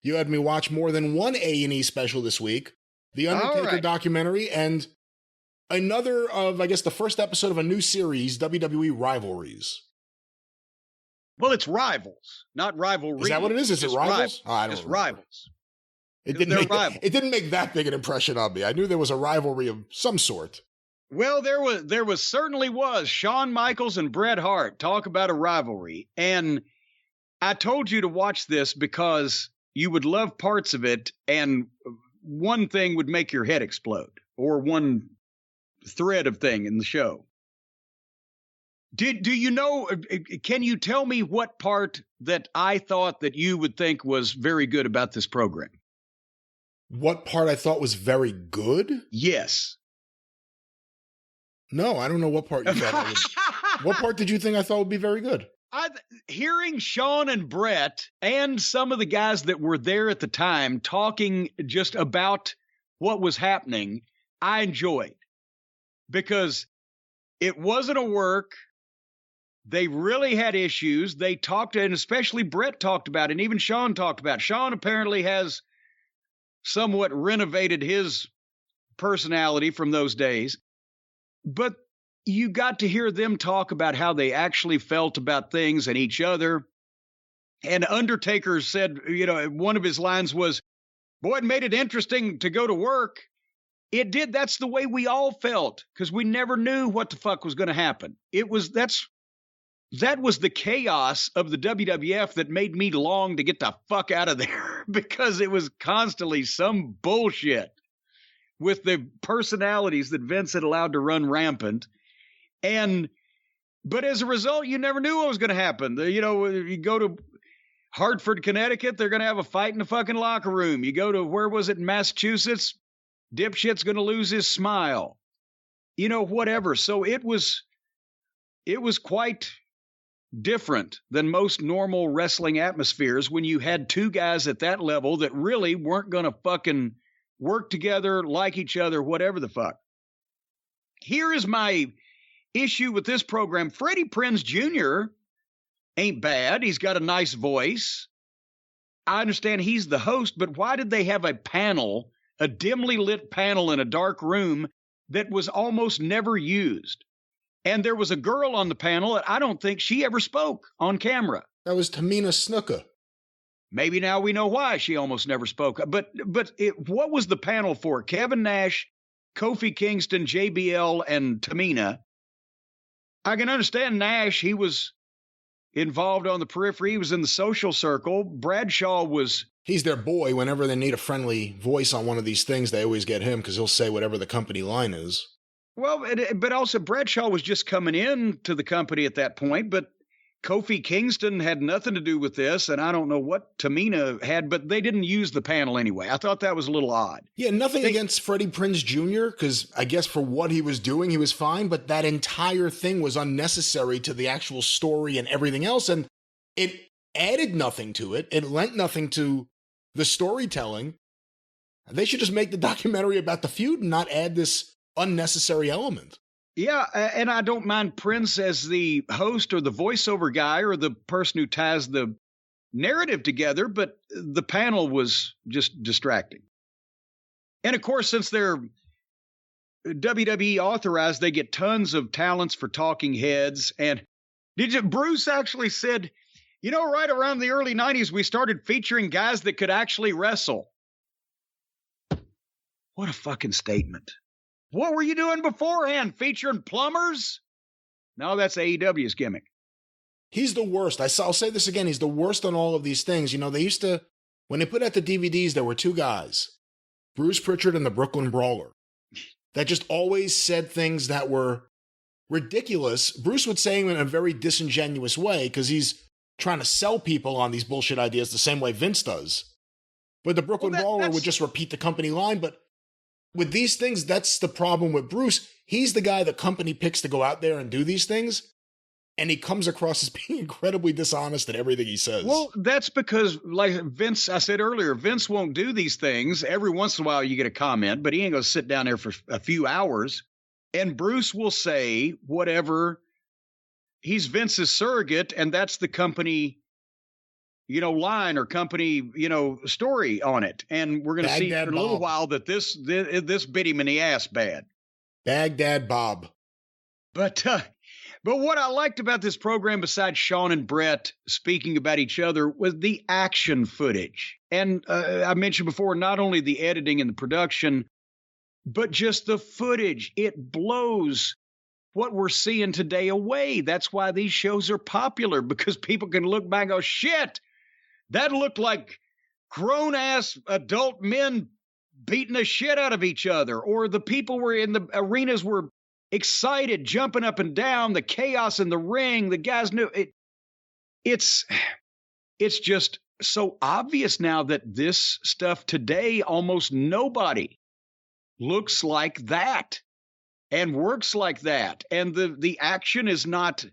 You had me watch more than one A&E special this week, The Undertaker documentary, and another of, I guess, the first episode of a new series, WWE Rivalries. Well, it's Rivals, not Rivalry. Is that what it is? Is it Rivals? Oh, I don't know. It's Rivals. It didn't make that big an impression on me. I knew there was a rivalry of some sort. Well, there certainly was. Shawn Michaels and Bret Hart, talk about a rivalry. And I told you to watch this because you would love parts of it, and one thing would make your head explode, or one thread of thing in the show. Do you know, can you tell me what part that I thought that you would think was very good about this program? What part I thought was very good? Yes. No, I don't know what part you thought. What part did you think I thought would be very good? Hearing Shawn and Bret and some of the guys that were there at the time talking just about what was happening, I enjoyed. Because it wasn't a work. They really had issues. They talked, and especially Bret talked about it, and even Shawn talked about it. Shawn apparently has somewhat renovated his personality from those days. But you got to hear them talk about how they actually felt about things and each other. And Undertaker said, one of his lines was, boy, it made it interesting to go to work. It did. That's the way we all felt, because we never knew what the fuck was going to happen. That was the chaos of the WWF that made me long to get the fuck out of there, because it was constantly some bullshit with the personalities that Vince had allowed to run rampant. But as a result, you never knew what was going to happen. You go to Hartford, Connecticut, they're going to have a fight in the fucking locker room. You go to, where was it, in Massachusetts? Dipshit's going to lose his smile. Whatever. So it was quite different than most normal wrestling atmospheres when you had two guys at that level that really weren't going to fucking work together, like each other, whatever the fuck. Here is my issue with this program. Freddie Prinze Jr. ain't bad. He's got a nice voice. I understand he's the host, but why did they have a panel, a dimly lit panel in a dark room that was almost never used? And there was a girl on the panel that I don't think she ever spoke on camera. That was Tamina Snuka. Maybe now we know why she almost never spoke. But what was the panel for? Kevin Nash, Kofi Kingston, JBL, and Tamina. I can understand Nash. He was involved on the periphery. He was in the social circle. Bradshaw was... He's their boy. Whenever they need a friendly voice on one of these things, they always get him because he'll say whatever the company line is. Well, but also Bradshaw was just coming in to the company at that point, but Kofi Kingston had nothing to do with this, and I don't know what Tamina had, but they didn't use the panel anyway. I thought that was a little odd. Yeah, nothing against Freddie Prinze Jr., because I guess for what he was doing, he was fine, but that entire thing was unnecessary to the actual story and everything else, and it added nothing to it. It lent nothing to the storytelling. They should just make the documentary about the feud and not add this unnecessary element. Yeah, and I don't mind Prince as the host or the voiceover guy or the person who ties the narrative together, but the panel was just distracting. And of course, since they're WWE authorized, they get tons of talents for talking heads. And Bruce actually said, right around the early 90s, we started featuring guys that could actually wrestle. What a fucking statement. What were you doing beforehand? Featuring plumbers? No, that's AEW's gimmick. He's the worst. I'll say this again. He's the worst on all of these things. They used to, when they put out the DVDs, there were two guys, Bruce Prichard and the Brooklyn Brawler, that just always said things that were ridiculous. Bruce would say them in a very disingenuous way because he's trying to sell people on these bullshit ideas the same way Vince does. But the Brooklyn Brawler would just repeat the company line, but with these things, that's the problem with Bruce. He's the guy the company picks to go out there and do these things, and he comes across as being incredibly dishonest in everything he says. Well, that's because, like Vince, I said earlier, Vince won't do these things. Every once in a while you get a comment, but he ain't going to sit down there for a few hours. And Bruce will say whatever. He's Vince's surrogate, and that's the company, line or company, story on it. And we're going to see in a little while that this bit him in the ass bad. Baghdad Bob. But what I liked about this program, besides Shawn and Bret speaking about each other, was the action footage. And I mentioned before, not only the editing and the production, but just the footage. It blows what we're seeing today away. That's why these shows are popular, because people can look back and go, shit, that looked like grown-ass adult men beating the shit out of each other. Or the people were in the arenas were excited, jumping up and down, the chaos in the ring, the guys knew it. It's just so obvious now that this stuff today, almost nobody looks like that and works like that. And the action is not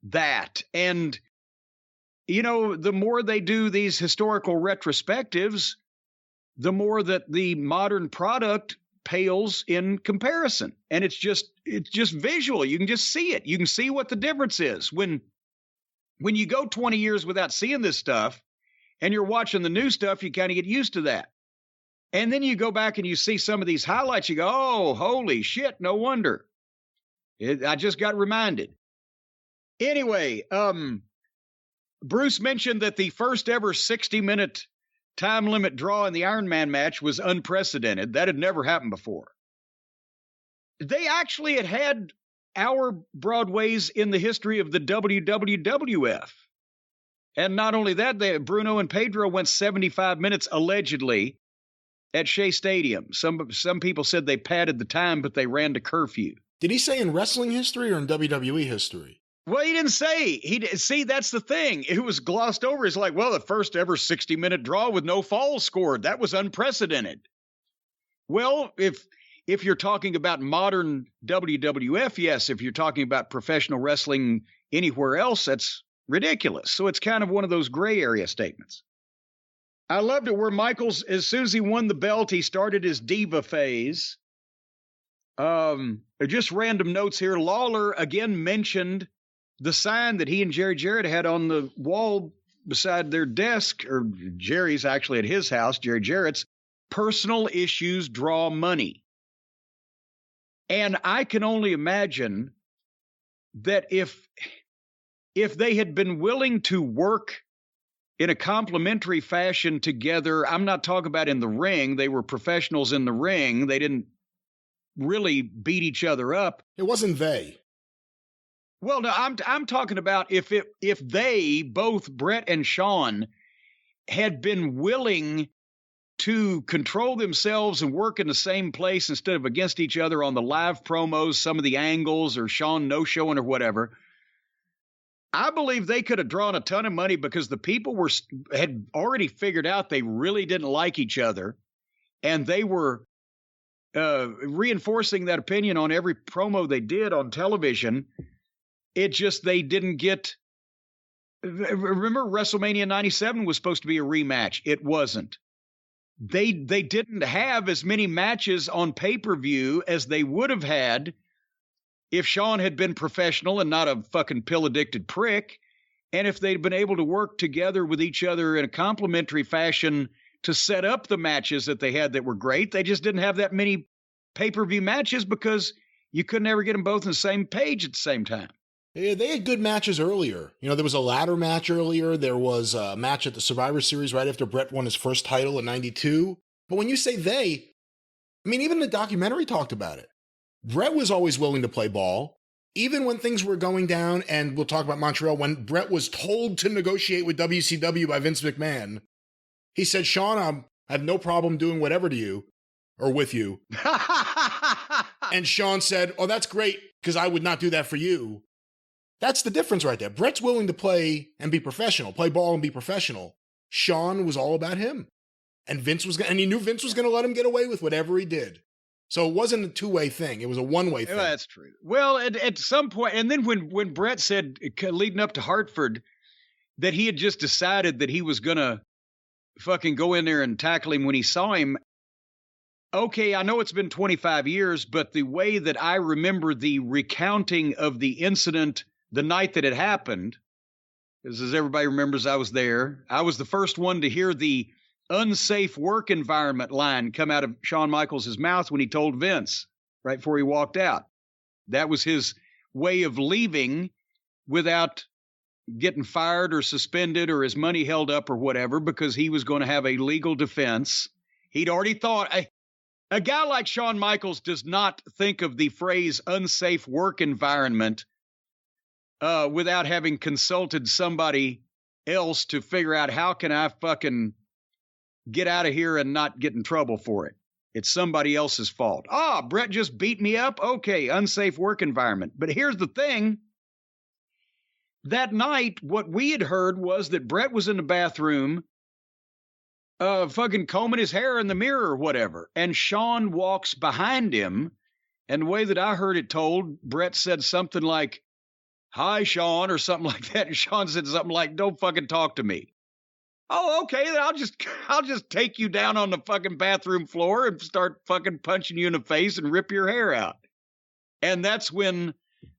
that. And, the more they do these historical retrospectives, the more that the modern product pales in comparison. And it's just visual. You can just see it. You can see what the difference is. When you go 20 years without seeing this stuff and you're watching the new stuff, you kind of get used to that. And then you go back and you see some of these highlights, you go, oh, holy shit, no wonder. I just got reminded. Anyway, Bruce mentioned that the first ever 60-minute time limit draw in the Iron Man match was unprecedented. That had never happened before. They actually had hour Broadways in the history of the WWF. And not only that, Bruno and Pedro went 75 minutes, allegedly, at Shea Stadium. Some people said they padded the time, but they ran to curfew. Did he say in wrestling history or in WWE history? Well, he didn't say. See, that's the thing. It was glossed over. It's like, well, the first ever 60-minute draw with no falls scored. That was unprecedented. Well, if you're talking about modern WWF, yes. If you're talking about professional wrestling anywhere else, that's ridiculous. So it's kind of one of those gray area statements. I loved it where Michaels, as soon as he won the belt, he started his diva phase. Just random notes here. Lawler again mentioned the sign that he and Jerry Jarrett had on the wall beside their desk, or Jerry's actually at his house, Jerry Jarrett's, personal issues draw money. And I can only imagine that if they had been willing to work in a complementary fashion together, I'm not talking about in the ring. They were professionals in the ring. They didn't really beat each other up. It wasn't they. Well, no, I'm talking about if they, both Bret and Shawn, had been willing to control themselves and work in the same place instead of against each other on the live promos, some of the angles, or Shawn no-showing or whatever, I believe they could have drawn a ton of money, because the people had already figured out they really didn't like each other, and they were reinforcing that opinion on every promo they did on television. It just, they didn't get. Remember, WrestleMania 97 was supposed to be a rematch. It wasn't. They didn't have as many matches on pay-per-view as they would have had if Shawn had been professional and not a fucking pill-addicted prick, and if they'd been able to work together with each other in a complementary fashion to set up the matches that they had that were great. They just didn't have that many pay-per-view matches because you couldn't ever get them both on the same page at the same time. Yeah, they had good matches earlier. There was a ladder match earlier. There was a match at the Survivor Series right after Bret won his first title in 92. But when you say they, even the documentary talked about it. Bret was always willing to play ball, even when things were going down, and we'll talk about Montreal, when Bret was told to negotiate with WCW by Vince McMahon. He said, Shawn, I have no problem doing whatever to you, or with you. And Shawn said, oh, that's great, because I would not do that for you. That's the difference right there. Bret's willing to play and be professional, play ball and be professional. Shawn was all about him. And he knew Vince was going to let him get away with whatever he did. So it wasn't a two-way thing. It was a one-way thing. That's true. Well, at some point, and then when Bret said, leading up to Hartford, that he had just decided that he was going to fucking go in there and tackle him when he saw him. Okay, I know it's been 25 years, but the way that I remember the recounting of the incident the night that it happened because as everybody remembers, I was there. I was the first one to hear the unsafe work environment line come out of Shawn Michaels' mouth when he told Vince right before he walked out. That was his way of leaving without getting fired or suspended or his money held up or whatever, because he was going to have a legal defense. He'd already thought, a guy like Shawn Michaels does not think of the phrase unsafe work environment without having consulted somebody else to figure out how can I fucking get out of here and not get in trouble for it. It's somebody else's fault. Bret just beat me up. Okay, unsafe work environment. But here's the thing. That night, what we had heard was that Bret was in the bathroom fucking combing his hair in the mirror or whatever. And Shawn walks behind him. And the way that I heard it told, Bret said something like, "Hi, Shawn," or something like that. And Shawn said something like, "Don't fucking talk to me." "Oh, okay, then I'll just take you down on the fucking bathroom floor and start fucking punching you in the face and rip your hair out." And that's when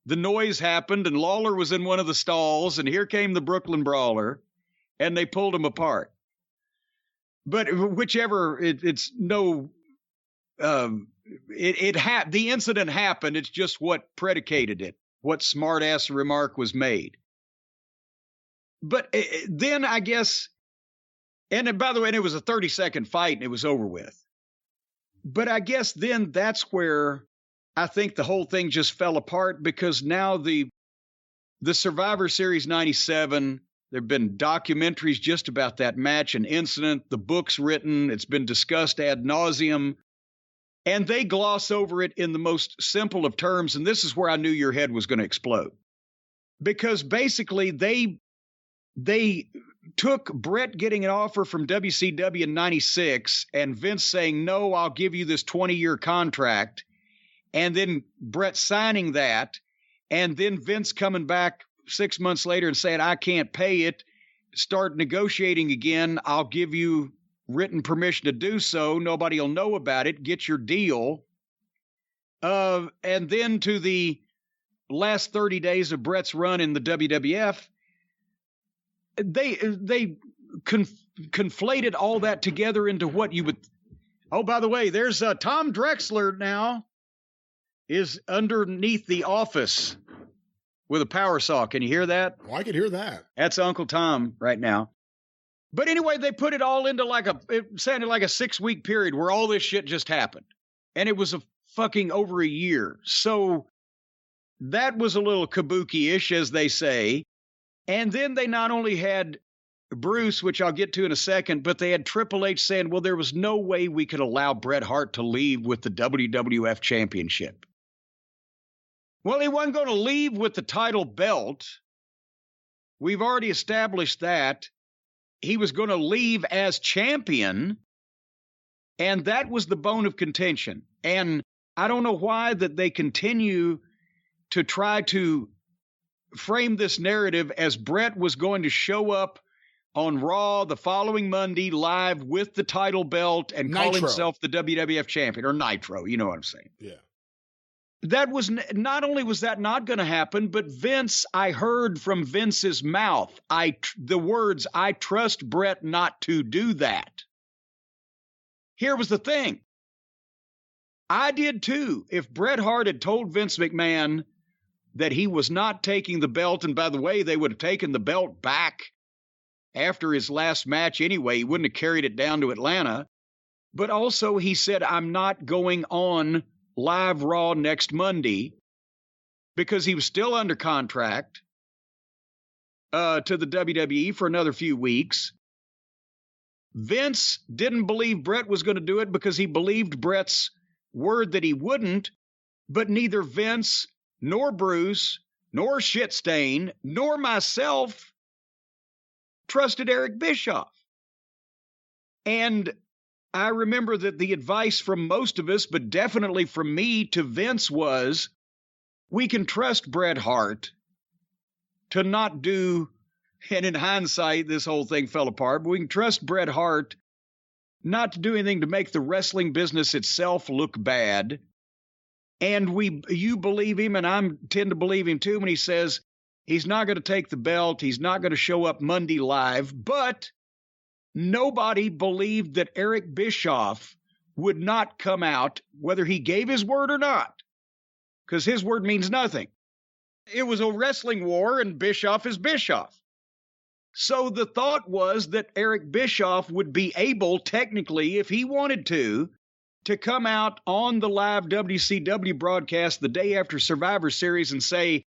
the noise happened, and Lawler was in one of the stalls, and here came the Brooklyn Brawler, and they pulled him apart. But whichever, it's no, the incident happened. It's just what predicated it, what smart-ass remark was made. But then I guess, and by the way, it was a 30-second fight, and it was over with. But I guess then that's where I think the whole thing just fell apart, because now the Survivor Series 97, there have been documentaries just about that match and incident, the book's written, it's been discussed ad nauseum, and they gloss over it in the most simple of terms, and this is where I knew your head was going to explode. Because basically they took Bret getting an offer from WCW in 96 and Vince saying, "No, I'll give you this 20-year contract." And then Bret signing that, and then Vince coming back 6 months later and saying, "I can't pay it," start negotiating again. "I'll give you written permission to do so. Nobody will know about it. Get your deal." And then to the last 30 days of Bret's run in the WWF, they conflated all that together into what you would. Oh, by the way, there's Tom Drexler now is underneath the office with a power saw. Can you hear that? Oh, I could hear that. That's Uncle Tom right now. But anyway, they put it all into it sounded like a 6-week period where all this shit just happened. And it was a fucking over a year. So that was a little kabuki-ish, as they say. And then they not only had Bruce, which I'll get to in a second, but they had Triple H saying, well, there was no way we could allow Bret Hart to leave with the WWF Championship. Well, he wasn't going to leave with the title belt. We've already established that. He was going to leave as champion, and that was the bone of contention. And I don't know why that they continue to try to frame this narrative as Bret was going to show up on Raw the following Monday live with the title belt and call himself the WWF champion, or Nitro, you know what I'm saying? Yeah. That was not only was that not going to happen, but Vince, I heard from Vince's mouth, the words, "I trust Bret not to do that." Here was the thing. I did too. If Bret Hart had told Vince McMahon that he was not taking the belt, and by the way, they would have taken the belt back after his last match anyway, he wouldn't have carried it down to Atlanta. But also he said, "I'm not going on live Raw next Monday," because he was still under contract to the WWE for another few weeks. Vince didn't believe Bret was going to do it because he believed Bret's word that he wouldn't, but neither Vince nor Bruce nor Shitstain nor myself trusted Eric Bischoff. And I remember that the advice from most of us, but definitely from me to Vince, was we can trust Bret Hart to not do, and in hindsight, this whole thing fell apart, but we can trust Bret Hart not to do anything to make the wrestling business itself look bad. And you believe him, and I tend to believe him too, when he says, He's not going to take the belt. He's not going to show up Monday live. But nobody believed that Eric Bischoff would not come out, whether he gave his word or not, because his word means nothing. It was a wrestling war, and Bischoff is Bischoff. So the thought was that Eric Bischoff would be able, technically, if he wanted to come out on the live WCW broadcast the day after Survivor Series and say,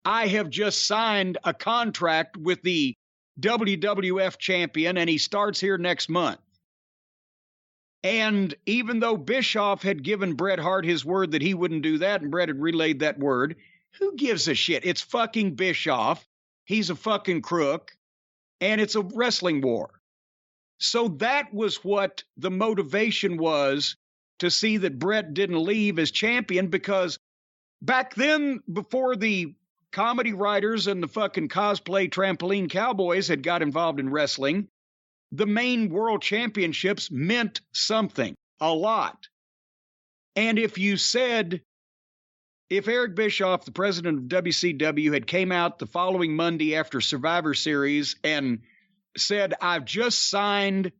I have just signed a contract with the WWF champion, and he starts here next month. And even though Bischoff had given Bret Hart his word that he wouldn't do that, and Bret had relayed that word, who gives a shit? It's fucking Bischoff. He's a fucking crook. And it's a wrestling war. So that was what the motivation was, to see that Bret didn't leave as champion, because back then, before the comedy writers and the fucking cosplay trampoline cowboys had got involved in wrestling, the main world championships meant something, a lot. And if Eric Bischoff, the president of WCW, had came out the following Monday after Survivor Series and said, I've just signed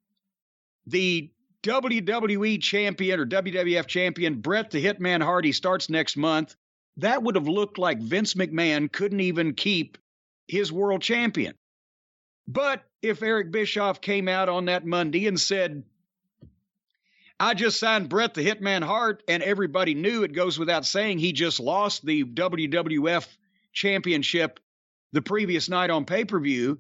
the WWE champion or WWF champion, Bret the Hitman Hart, he starts next month, that would have looked like Vince McMahon couldn't even keep his world champion. But if Eric Bischoff came out on that Monday and said, I just signed Bret the Hitman Hart, and everybody knew, it goes without saying, he just lost the WWF championship the previous night on pay-per-view,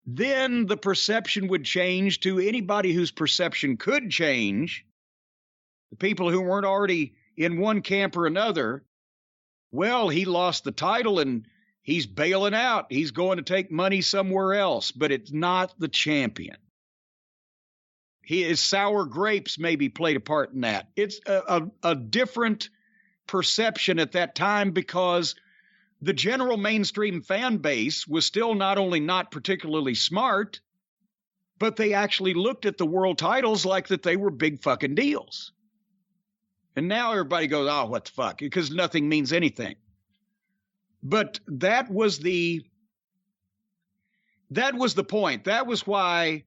then the perception would change to anybody whose perception could change, the people who weren't already in one camp or another. Well, he lost the title and he's bailing out. He's going to take money somewhere else, but it's not the champion. His sour grapes maybe played a part in that. It's a different perception at that time, because the general mainstream fan base was still not only not particularly smart, but they actually looked at the world titles like that they were big fucking deals. And now everybody goes, oh, what the fuck? Because nothing means anything. But that was the point. That was why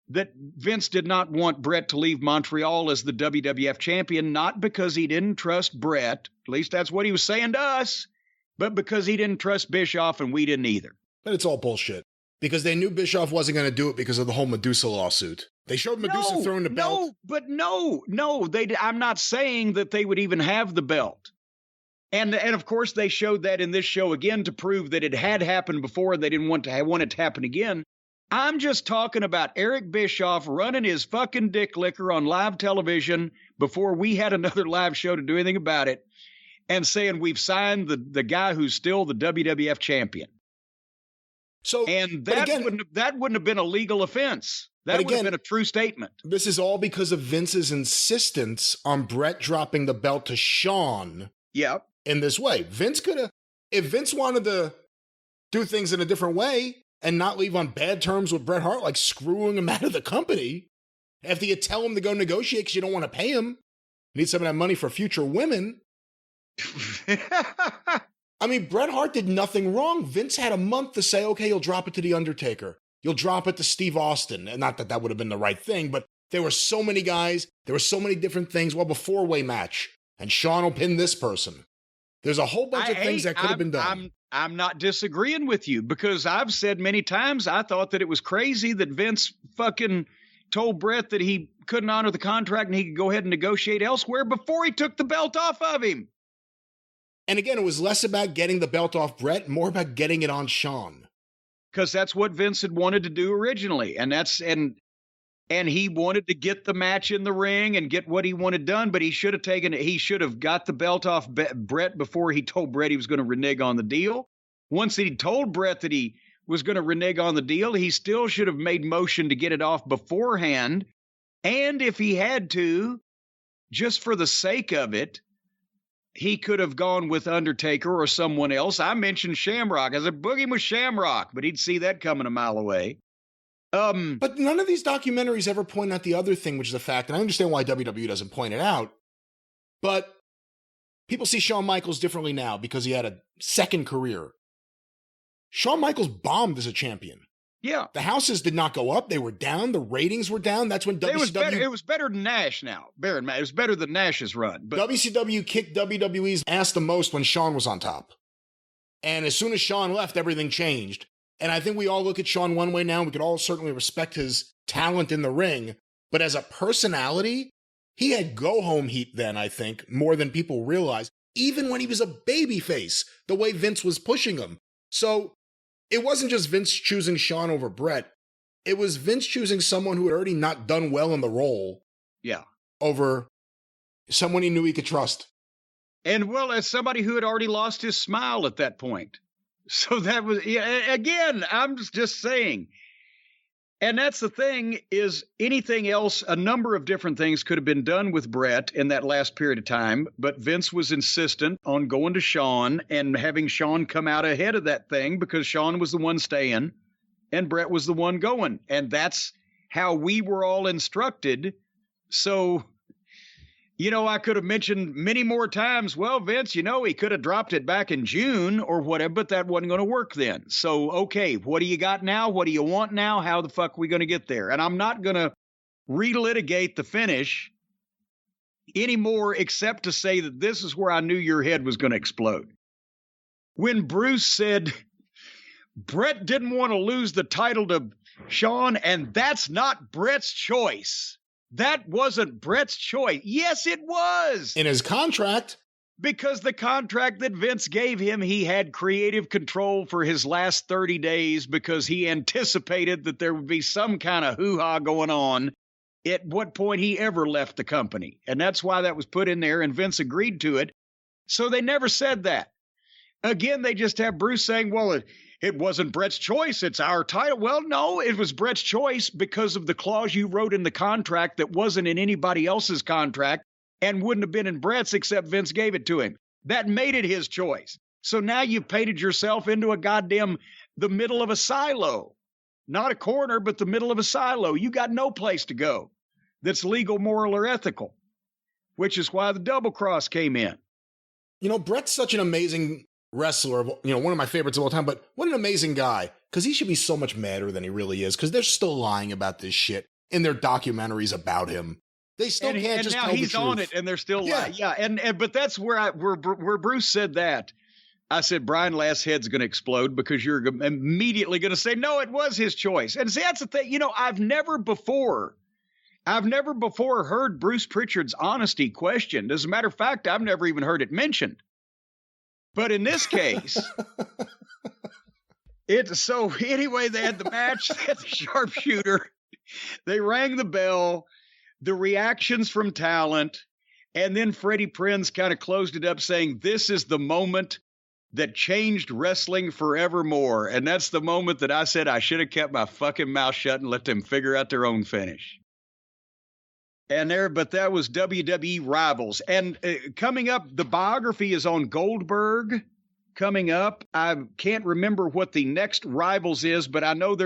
that Vince did not want Bret to leave Montreal as the WWF champion, not because he didn't trust Bret, at least that's what he was saying to us, but because he didn't trust Bischoff, and we didn't either. But it's all bullshit, because they knew Bischoff wasn't going to do it because of the whole Medusa lawsuit. They showed Medusa throwing the belt. No, I'm not saying that they would even have the belt. And of course they showed that in this show again to prove that it had happened before and they didn't want it to happen again. I'm just talking about Eric Bischoff running his fucking dick licker on live television before we had another live show to do anything about it, and saying we've signed the guy who's still the WWF champion. So, and that wouldn't have been a legal offense. That would have been a true statement. This is all because of Vince's insistence on Bret dropping the belt to Shawn. Yep. In this way. Vince could have, if Vince wanted to do things in a different way and not leave on bad terms with Bret Hart, like screwing him out of the company, after you tell him to go negotiate because you don't want to pay him, you need some of that money for future women. I mean, Bret Hart did nothing wrong. Vince had a month to say, okay, you'll drop it to The Undertaker. You'll drop it to Steve Austin. And not that that would have been the right thing, but there were so many guys. There were so many different things. Well, a four-way match. And Shawn will pin this person. There's a whole bunch of things that could have been done. I'm not disagreeing with you, because I've said many times I thought that it was crazy that Vince fucking told Bret that he couldn't honor the contract and he could go ahead and negotiate elsewhere before he took the belt off of him. And again, it was less about getting the belt off Bret, more about getting it on Shawn. Because that's what Vince had wanted to do originally. And he wanted to get the match in the ring and get what he wanted done, but he should have got the belt off Bret before he told Bret he was going to renege on the deal. Once he told Bret that he was going to renege on the deal, he still should have made motion to get it off beforehand. And if he had to, just for the sake of it, he could have gone with Undertaker or someone else. I mentioned Shamrock. I said, book him with Shamrock, but he'd see that coming a mile away. But none of these documentaries ever point out the other thing, which is the fact, and I understand why WWE doesn't point it out, but people see Shawn Michaels differently now because he had a second career. Shawn Michaels bombed as a champion. Yeah. The houses did not go up. They were down. The ratings were down. That's when WCW... It was better than Nash now. It was better than Nash's run. But WCW kicked WWE's ass the most when Shawn was on top. And as soon as Shawn left, everything changed. And I think we all look at Shawn one way now. We could all certainly respect his talent in the ring. But as a personality, he had go-home heat then, I think, more than people realize. Even when he was a babyface, the way Vince was pushing him. So it wasn't just Vince choosing Shawn over Bret. It was Vince choosing someone who had already not done well in the role. Yeah. Over someone he knew he could trust. And well, as somebody who had already lost his smile at that point. So that was, again, I'm just saying. And that's the thing is anything else, a number of different things could have been done with Bret in that last period of time. But Vince was insistent on going to Shawn and having Shawn come out ahead of that thing because Shawn was the one staying and Bret was the one going. And that's how we were all instructed. So, I could have mentioned many more times, well, Vince, he could have dropped it back in June or whatever, but that wasn't going to work then. So, okay, what do you got now? What do you want now? How the fuck are we going to get there? And I'm not going to relitigate the finish anymore, except to say that this is where I knew your head was going to explode. When Bruce said Bret didn't want to lose the title to Shawn, and that's not Bret's choice. That wasn't Bret's choice. Yes, it was. In his contract. Because the contract that Vince gave him, he had creative control for his last 30 days because he anticipated that there would be some kind of hoo-ha going on at what point he ever left the company. And that's why that was put in there, and Vince agreed to it. So they never said that. Again, they just have Bruce saying, well, it wasn't Bret's choice. It's our title. Well, no, it was Bret's choice because of the clause you wrote in the contract that wasn't in anybody else's contract and wouldn't have been in Bret's except Vince gave it to him. That made it his choice. So now you've painted yourself into the middle of a silo. Not a corner, but the middle of a silo. You got no place to go that's legal, moral, or ethical, which is why the double cross came in. Bret's such an amazing wrestler, one of my favorites of all time, but what an amazing guy, because he should be so much madder than he really is, because they're still lying about this shit in their documentaries about him. They still can't just tell the truth. And now he's on it, and they're still lying. Yeah, but that's where Bruce said that. I said, Brian Last's head's going to explode because you're immediately going to say, no, it was his choice. And see, that's the thing. I've never before heard Bruce Prichard's honesty questioned. As a matter of fact, I've never even heard it mentioned. But in this case, so anyway, they had the match, they had the sharpshooter, they rang the bell, the reactions from talent, and then Freddie Prinze kind of closed it up saying, this is the moment that changed wrestling forevermore. And that's the moment that I said I should have kept my fucking mouth shut and let them figure out their own finish. But that was WWE Rivals. And coming up, the biography is on Goldberg coming up. I can't remember what the next Rivals is, but I know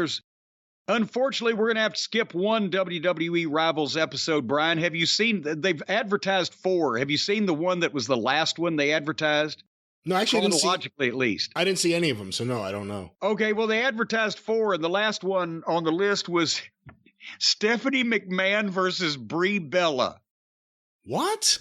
unfortunately, we're going to have to skip one WWE Rivals episode, Brian. Have you seen, they've advertised 4. Have you seen the one that was the last one they advertised? No, actually, chronologically at least. I didn't see any of them, so no, I don't know. Okay, well, they advertised 4, and the last one on the list was Stephanie McMahon versus Brie Bella. What?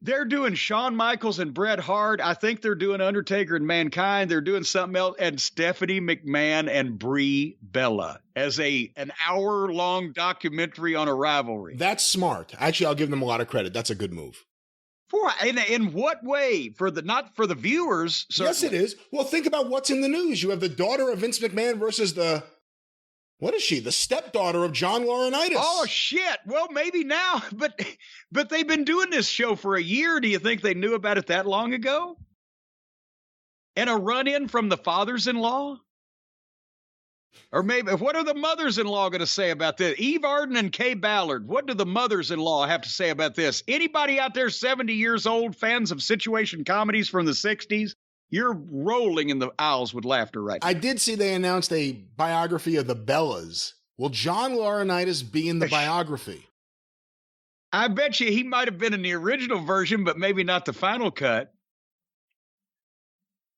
They're doing Shawn Michaels and Bret Hart. I think they're doing Undertaker and Mankind. They're doing something else. And Stephanie McMahon and Brie Bella as an hour-long documentary on a rivalry. That's smart. Actually, I'll give them a lot of credit. That's a good move. In what way? Not for the viewers, certainly. Yes, it is. Well, think about what's in the news. You have the daughter of Vince McMahon versus what is she? The stepdaughter of John Laurinaitis. Oh, shit. Well, maybe now, but they've been doing this show for a year. Do you think they knew about it that long ago? And a run-in from the fathers-in-law? Or maybe, what are the mothers-in-law going to say about this? Eve Arden and Kay Ballard, what do the mothers-in-law have to say about this? Anybody out there 70 years old, fans of situation comedies from the 60s? You're rolling in the aisles with laughter right now. I did see they announced a biography of the Bellas. Will John Laurinaitis be in the biography? I bet you he might have been in the original version, but maybe not the final cut.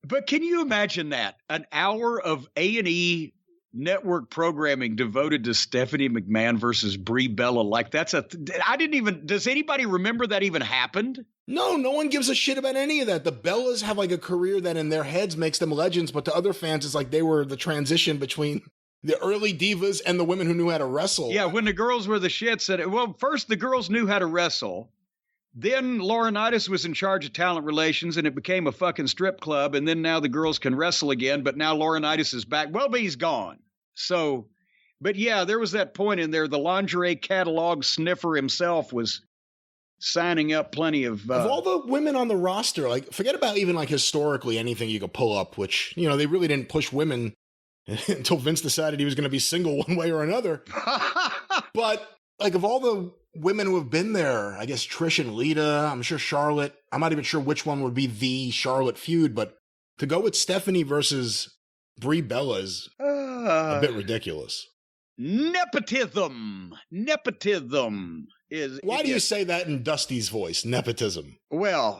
But can you imagine that? An hour of A&E network programming devoted to Stephanie McMahon versus Brie Bella. Like does anybody remember that even happened? No one gives a shit about any of that. The Bellas have like a career that in their heads makes them legends, but to other fans, it's like they were the transition between the early divas and the women who knew how to wrestle. Yeah, when the girls were the shits. Well, first the girls knew how to wrestle. Then Laurinaitis was in charge of talent relations, and it became a fucking strip club. And then now the girls can wrestle again, but now Laurinaitis is back. Well, but he's gone. So, but yeah, there was that point in there. The lingerie catalog sniffer himself was signing up plenty of all the women on the roster, like, forget about even like historically anything you could pull up, which, you know, they really didn't push women until Vince decided he was going to be single one way or another. But like, of all the women who have been there, I guess Trish and Lita, I'm sure Charlotte, I'm not even sure which one would be the Charlotte feud, but to go with Stephanie versus Brie Bella is a bit ridiculous. Nepotism is. Why do you say that in Dusty's voice? Nepotism. Well,